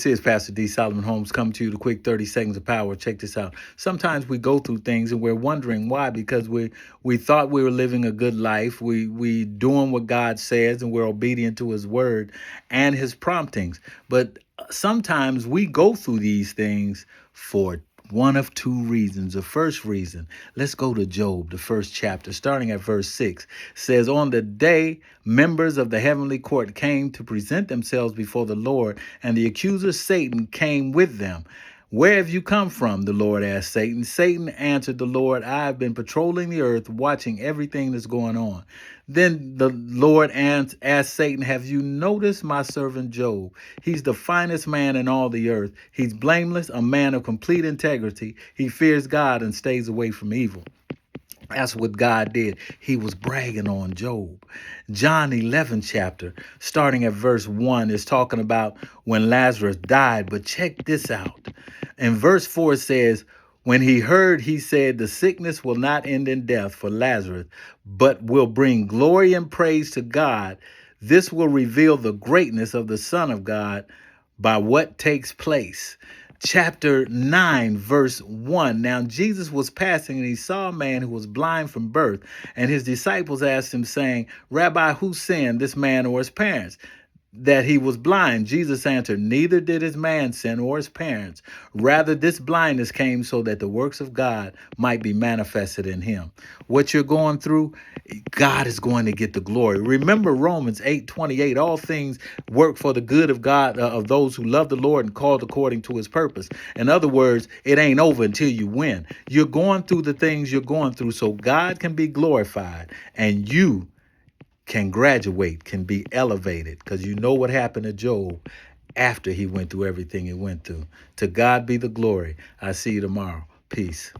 This is Pastor D. Solomon Holmes coming to you the quick 30 seconds of power. Check this out. Sometimes we go through things and we're wondering why, because we thought we were living a good life. We doing what God says and we're obedient to his word and his promptings. But sometimes we go through these things for one of two reasons. The first reason, let's go to Job, the first chapter, starting at verse 6, says, "On the day members of the heavenly court came to present themselves before the Lord, and the accuser Satan came with them. Where have you come from?" the Lord asked Satan. Satan answered the Lord, "I've been patrolling the earth, watching everything that's going on." Then the Lord asked Satan, "Have you noticed my servant Job? He's the finest man in all the earth. He's blameless, a man of complete integrity. He fears God and stays away from evil." That's what God did. He was bragging on Job. John 11 chapter, starting at verse 1, is talking about when Lazarus died. But check this out. In verse 4 it says, "When he heard, he said, 'The sickness will not end in death for Lazarus, but will bring glory and praise to God. This will reveal the greatness of the Son of God by what takes place.'" Chapter 9, verse 1. "Now Jesus was passing, and he saw a man who was blind from birth. And his disciples asked him, saying, 'Rabbi, who sinned, this man or his parents, that he was blind?' Jesus answered, 'Neither did his man sin or his parents. Rather, this blindness came so that the works of God might be manifested in him." What you're going through, God is going to get the glory. Remember Romans 8:28, "All things work for the good of God, of those who love the Lord and called according to his purpose." In other words, it ain't over until you win. You're going through the things you're going through so God can be glorified and you can graduate, can be elevated, because you know what happened to Job after he went through everything he went through. To God be the glory. I see you tomorrow. Peace.